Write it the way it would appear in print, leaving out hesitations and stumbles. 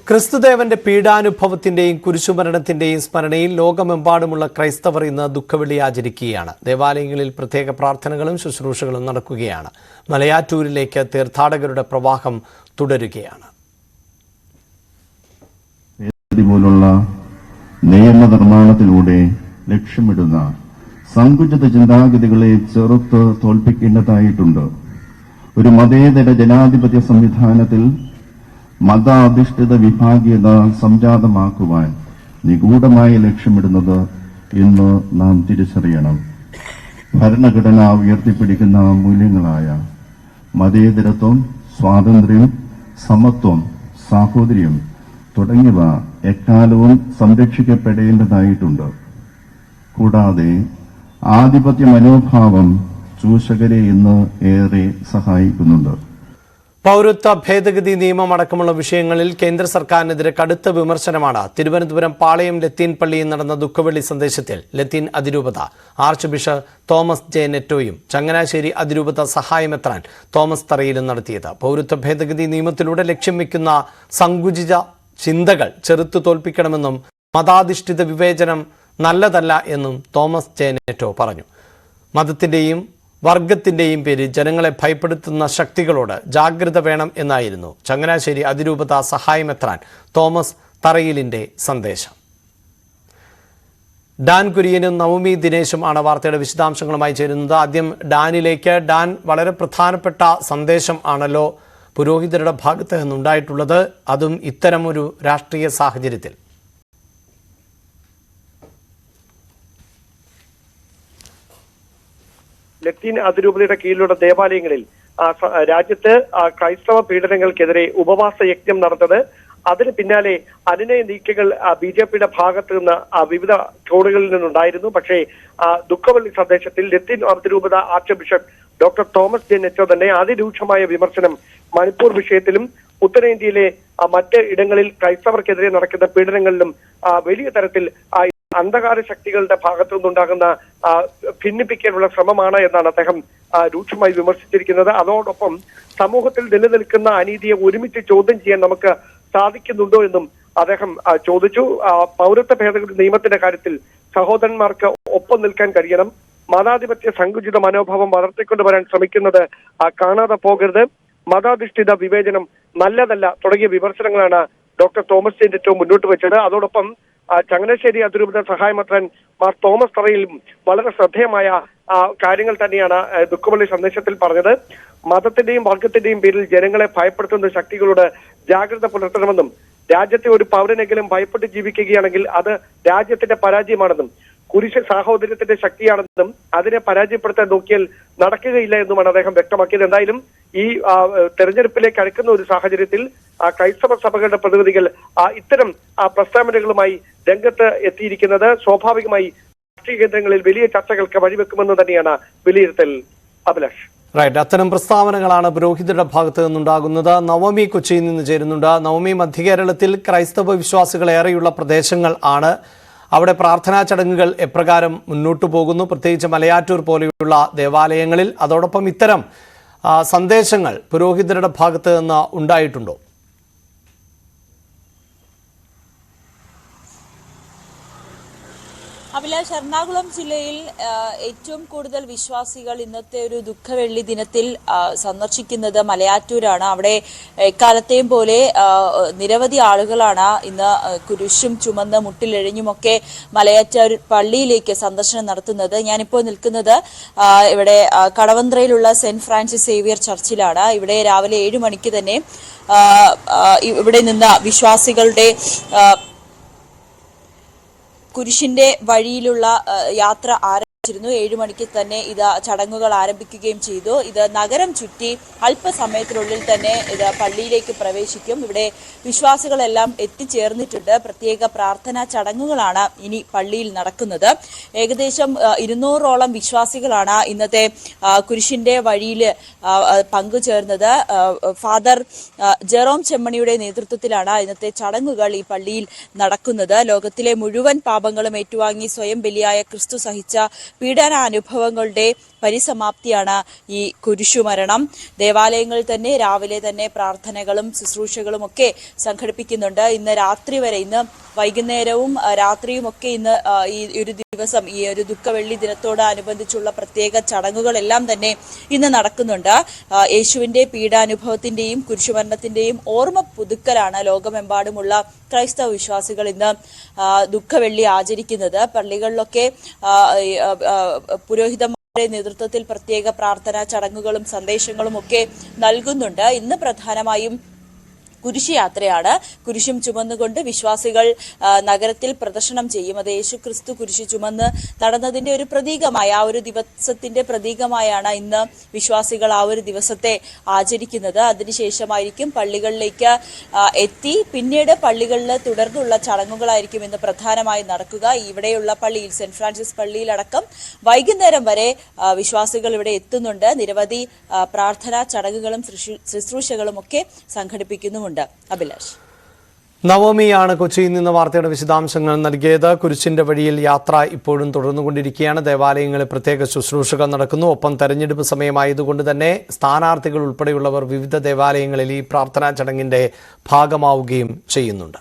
ക്രിസ്തുദേവന്റെ പീഡാനുഭവത്തിന്റെയും കുരിശുമരണത്തിന്റെയും സ്മരണയിൽ ലോകമെമ്പാടുമുള്ള ക്രൈസ്തവർ ഇന്ന് ദുഃഖവെള്ളി ആചരിക്കുകയാണ്. ദേവാലയങ്ങളിൽ പ്രത്യേക പ്രാർത്ഥനകളും ശുശ്രൂഷകളും നടക്കുകയാണ്. മലയാറ്റൂരിലേക്ക് തീർത്ഥാടകരുടെ പ്രവാഹം തുടരുകയാണ്. പോലുള്ള നിയമനിർമ്മാണത്തിലൂടെ ലക്ഷ്യമിടുന്ന സങ്കുചിത ചിന്താഗതികളെ ചെറുത്ത് തോൽപ്പിക്കേണ്ടതായിട്ടുണ്ട്. ഒരു മതേതര ജനാധിപത്യ സംവിധാനത്തിൽ മതാധിഷ്ഠിത വിഭാഗീയത സംജാതമാക്കുവാൻ നിഗൂഢമായി ലക്ഷ്യമിടുന്നത് ഇന്ന് നാം തിരിച്ചറിയണം. ഭരണഘടന ഉയർത്തിപ്പിടിക്കുന്ന മൂല്യങ്ങളായ മതേതരത്വം, സ്വാതന്ത്ര്യം, സമത്വം, സാഹോദര്യം തുടങ്ങിയവ എക്കാലവും സംരക്ഷിക്കപ്പെടേണ്ടതായിട്ടുണ്ട്. കൂടാതെ ആധിപത്യ മനോഭാവം ചൂഷകരെ ഇന്ന് ഏറെ സഹായിക്കുന്നുണ്ട്. പൗരത്വ ഭേദഗതി നിയമം അടക്കമുള്ള വിഷയങ്ങളിൽ കേന്ദ്ര സർക്കാരിനെതിരെ കടുത്ത വിമർശനമാണ് തിരുവനന്തപുരം പാളയം ലത്തീൻ പള്ളിയിൽ നടന്ന ദുഃഖവെള്ളി സന്ദേശത്തിൽ ലത്തീൻ അതിരൂപത ആർച്ച് ബിഷപ്പ് തോമസ് ജെ നെറ്റോയും ചങ്ങനാശ്ശേരി അതിരൂപത സഹായമെത്രാൻ തോമസ് തറയിലും നടത്തിയത്. പൗരത്വ ഭേദഗതി നിയമത്തിലൂടെ ലക്ഷ്യം വയ്ക്കുന്ന സങ്കുചിത ചിന്തകൾ ചെറുത്തു തോൽപ്പിക്കണമെന്നും മതാധിഷ്ഠിത വിവേചനം നല്ലതല്ല എന്നും തോമസ് ജെ നെറ്റോ പറഞ്ഞു. മതത്തിന്റെയും വർഗത്തിന്റെയും പേരിൽ ജനങ്ങളെ ഭയപ്പെടുത്തുന്ന ശക്തികളോട് ജാഗ്രത വേണം എന്നായിരുന്നു ചങ്ങനാശ്ശേരി അതിരൂപത സഹായമെത്രാൻ തോമസ് തറയിലിന്റെ സന്ദേശം. ഡാൻ കുര്യനും നവമി ദിനേശും ആണ് വാർത്തയുടെ വിശദാംശങ്ങളുമായി ചേരുന്നത്. ആദ്യം ഡാനിലേക്ക്. ഡാൻ, വളരെ പ്രധാനപ്പെട്ട സന്ദേശം ആണല്ലോ പുരോഹിതരുടെ ഭാഗത്ത് നിന്നുണ്ടായിട്ടുള്ളത്, അതും ഇത്തരമൊരു രാഷ്ട്രീയ സാഹചര്യത്തിൽ. ലത്തീൻ അതിരൂപതയുടെ കീഴിലുള്ള ദേവാലയങ്ങളിൽ രാജ്യത്ത് ക്രൈസ്തവ പീഡനങ്ങൾക്കെതിരെ ഉപവാസ യജ്ഞം നടന്നത്, അതിന് പിന്നാലെ അനുനയ നീക്കങ്ങൾ BJPയുടെ ഭാഗത്ത് നിന്ന് വിവിധ കോണുകളിൽ നിന്നുണ്ടായിരുന്നു. പക്ഷേ ദുഃഖവെള്ളി സന്ദേശത്തിൽ ലത്തീൻ അതിരൂപത archbishop doctor Thomas J Netto തന്നെ അതിരൂക്ഷമായ വിമർശനം മണിപ്പൂർ വിഷയത്തിലും ഉത്തരേന്ത്യയിലെ മറ്റ് ഇടങ്ങളിൽ ക്രൈസ്തവർക്കെതിരെ നടക്കുന്ന പീഡനങ്ങളിലും വലിയ തരത്തിൽ അന്ധകാര ശക്തികളുടെ ഭാഗത്തു നിന്നുണ്ടാകുന്ന ഭിന്നിപ്പിക്കാനുള്ള ശ്രമമാണ് എന്നാണ് അദ്ദേഹം രൂക്ഷമായി വിമർശിച്ചിരിക്കുന്നത്. അതോടൊപ്പം സമൂഹത്തിൽ നിലനിൽക്കുന്ന അനീതിയെ ഒരുമിച്ച് ചോദ്യം ചെയ്യാൻ നമുക്ക് സാധിക്കുന്നുണ്ടോ എന്നും അദ്ദേഹം ചോദിച്ചു. പൗരത്വ ഭേദഗതി നിയമത്തിന്റെ കാര്യത്തിൽ സഹോദരന്മാർക്ക് ഒപ്പം നിൽക്കാൻ കഴിയണം. മതാധിപത്യ സങ്കുചിത മനോഭാവം വളർത്തിക്കൊണ്ടുവരാൻ ശ്രമിക്കുന്നത് കാണാതെ പോകരുത്. മതാധിഷ്ഠിത വിവേചനം നല്ലതല്ല തുടങ്ങിയ വിമർശനങ്ങളാണ് ഡോക്ടർ തോമസ് ജെ നെറ്റോ മുന്നോട്ട് വെച്ചത്. അതോടൊപ്പം ചങ്ങനാശ്ശേരി അതിരൂപത സഹായമെത്രാൻ മാർ തോമസ് തറയിലും വളരെ ശ്രദ്ധേയമായ കാര്യങ്ങൾ തന്നെയാണ് ദുഃഖവെള്ളി സന്ദേശത്തിൽ പറഞ്ഞത്. മതത്തിന്റെയും വർഗത്തിന്റെയും പേരിൽ ജനങ്ങളെ ഭയപ്പെടുത്തുന്ന ശക്തികളോട് ജാഗ്രത പുലർത്തണമെന്നും രാജ്യത്തെ ഒരു പൗരനെങ്കിലും ഭയപ്പെട്ട് ജീവിക്കുകയാണെങ്കിൽ അത് രാജ്യത്തിന്റെ പരാജയമാണെന്നും കുരിശ് സാഹോദര്യത്തിന്റെ ശക്തിയാണെന്നും അതിനെ പരാജയപ്പെടുത്താൻ നോക്കിയാൽ നടക്കുകയില്ല എന്നുമാണ് അദ്ദേഹം വ്യക്തമാക്കിയത്. എന്തായാലും ഈ തെരഞ്ഞെടുപ്പിലേക്ക് അടുക്കുന്ന ഒരു സാഹചര്യത്തിൽ ക്രൈസ്തവ സഭകളുടെ പ്രതിനിധികൾ ഇത്തരം പ്രസ്താവനകളുമായി രംഗത്ത് എത്തിയിരിക്കുന്നത് സ്വാഭാവികമായി രാഷ്ട്രീയ കേന്ദ്രങ്ങളിൽ വലിയ ചർച്ചകൾക്ക് വഴിവെക്കുമെന്ന് തന്നെയാണ് വിലയിരുത്തൽ. അഭിലാഷ്, റൈറ്റ്, അത്തരം പ്രസ്താവനകളാണ് പുരോഹിതരുടെ ഭാഗത്ത് നിന്നുണ്ടാകുന്നത്. നവമി കൊച്ചിയിൽ നിന്ന് ചേരുന്നുണ്ട്. നവമി, മധ്യകേരളത്തിൽ ക്രൈസ്തവ വിശ്വാസികൾ ഏറെയുള്ള പ്രദേശങ്ങൾ ആണ്. അവിടെ പ്രാർത്ഥനാ ചടങ്ങുകൾ എപ്രകാരം മുന്നോട്ടു പോകുന്നു, പ്രത്യേകിച്ച് മലയാറ്റൂർ പോലെയുള്ള ദേവാലയങ്ങളിൽ? അതോടൊപ്പം ഇത്തരം സന്ദേശങ്ങൾ പുരോഹിതരുടെ ഭാഗത്ത് നിന്ന് ഉണ്ടായിട്ടുണ്ടോ? അഭിലാഷ്, എറണാകുളം ജില്ലയിൽ ഏറ്റവും കൂടുതൽ വിശ്വാസികൾ ഇന്നത്തെ ഒരു ദുഃഖവെള്ളി ദിനത്തിൽ സന്ദർശിക്കുന്നത് മലയാറ്റൂരാണ്. അവിടെ എക്കാലത്തെയും പോലെ നിരവധി ആളുകളാണ് ഇന്ന് കുരിശും ചുമന്ന് മുട്ടിലെഴിഞ്ഞുമൊക്കെ മലയാറ്റൂർ പള്ളിയിലേക്ക് സന്ദർശനം നടത്തുന്നത്. ഞാനിപ്പോൾ നിൽക്കുന്നത് ഇവിടെ കടവന്ത്രയിലുള്ള സെന്റ് ഫ്രാൻസിസ് സേവിയർ ചർച്ചിലാണ്. ഇവിടെ രാവിലെ 7 മണിക്ക് തന്നെ ഇവിടെ നിന്ന് വിശ്വാസികളുടെ കുരിശിന്റെ വഴിയിലുള്ള യാത്ര ആരംഭിച്ചിരുന്നു. 7 മണിക്ക് തന്നെ ഇത് ചടങ്ങുകൾ ആരംഭിക്കുകയും ചെയ്തു. ഇത് നഗരം ചുറ്റി അല്പസമയത്തിനുള്ളിൽ തന്നെ ഇത് പള്ളിയിലേക്ക് പ്രവേശിക്കും. ഇവിടെ വിശ്വാസികളെല്ലാം എത്തിച്ചേർന്നിട്ടുണ്ട്. പ്രത്യേക പ്രാർത്ഥനാ ചടങ്ങുകളാണ് ഇനി പള്ളിയിൽ നടക്കുന്നത്. ഏകദേശം 200ഓളം വിശ്വാസികളാണ് ഇന്നത്തെ കുരിശിന്റെ വഴിയിൽ പങ്കുചേർന്നത്. ഫാദർ ജെറോം ചെമ്മണിയുടെ നേതൃത്വത്തിലാണ് ഇന്നത്തെ ചടങ്ങുകൾ ഈ പള്ളിയിൽ നടക്കുന്നത്. ലോകത്തിലെ മുഴുവൻ പാപങ്ങളും ഏറ്റുവാങ്ങി സ്വയം ബലിയായ ക്രിസ്തു സഹിച്ച പീഡനാനുഭവങ്ങളുടെ പരിസമാപ്തിയാണ് ഈ കുരിശുമരണം. ദേവാലയങ്ങളിൽ തന്നെ രാവിലെ തന്നെ പ്രാർത്ഥനകളും ശുശ്രൂഷകളും ഒക്കെ സംഘടിപ്പിക്കുന്നുണ്ട്. ഇന്ന് രാത്രി വരെ, ഇന്ന് വൈകുന്നേരവും രാത്രിയും ഒക്കെ ഇന്ന് ഈ ഒരു ദിവസം, ഈ ഒരു ദുഃഖവെള്ളി ദിനത്തോടനുബന്ധിച്ചുള്ള പ്രത്യേക ചടങ്ങുകളെല്ലാം തന്നെ ഇന്ന് നടക്കുന്നുണ്ട്. യേശുവിന്റെ പീഡാനുഭവത്തിന്റെയും കുരിശുമരണത്തിന്റെയും ഓർമ്മ പുതുക്കലാണ് ലോകമെമ്പാടുമുള്ള ക്രൈസ്തവ വിശ്വാസികൾ ഇന്ന് ദുഃഖവെള്ളി ആചരിക്കുന്നത്. പള്ളികളിലൊക്കെ പുരോഹിതന്മാരുടെ നേതൃത്വത്തിൽ പ്രത്യേക പ്രാർത്ഥനാ ചടങ്ങുകളും സന്ദേശങ്ങളും ഒക്കെ നൽകുന്നുണ്ട്. ഇന്ന് പ്രധാനമായും കുരിശുയാത്രയാണ്. കുരിശും ചുമന്നുകൊണ്ട് വിശ്വാസികൾ നഗരത്തിൽ പ്രദർശനം ചെയ്യും. അത് യേശു ക്രിസ്തു കുരിശു ചുമന്ന് നടന്നതിന്റെ ഒരു പ്രതീകമായി, ആ ഒരു ദിവസത്തിന്റെ പ്രതീകമായാണ് ഇന്ന് വിശ്വാസികൾ ആ ഒരു ദിവസത്തെ ആചരിക്കുന്നത്. അതിനുശേഷമായിരിക്കും പള്ളികളിലേക്ക് എത്തി പിന്നീട് പള്ളികളിൽ തുടർന്നുള്ള ചടങ്ങുകളായിരിക്കും ഇന്ന് പ്രധാനമായും നടക്കുക. ഇവിടെയുള്ള പള്ളിയിൽ, സെന്റ് ഫ്രാൻസിസ് പള്ളിയിലടക്കം വൈകുന്നേരം വരെ വിശ്വാസികൾ ഇവിടെ എത്തുന്നുണ്ട്. നിരവധി പ്രാർത്ഥനാ ചടങ്ങുകളും ശുശ്രൂഷകളും ഒക്കെ സംഘടിപ്പിക്കുന്നുമുണ്ട്. അഭിലാഷ്. നവമിയാണ് കൊച്ചിയിൽ നിന്ന് വാർത്തയുടെ വിശദാംശങ്ങൾ നൽകിയത്. കുരിശിന്റെ വഴിയിൽ യാത്ര ഇപ്പോഴും തുടർന്നുകൊണ്ടിരിക്കുകയാണ്. ദേവാലയങ്ങളിൽ പ്രത്യേക ശുശ്രൂഷകൾ നടക്കുന്നു. ഒപ്പം തെരഞ്ഞെടുപ്പ് സമയമായതുകൊണ്ട് തന്നെ സ്ഥാനാർത്ഥികൾ ഉൾപ്പെടെയുള്ളവർ വിവിധ ദേവാലയങ്ങളിൽ ഈ പ്രാർത്ഥനാ ചടങ്ങിന്റെ ഭാഗമാവുകയും ചെയ്യുന്നുണ്ട്.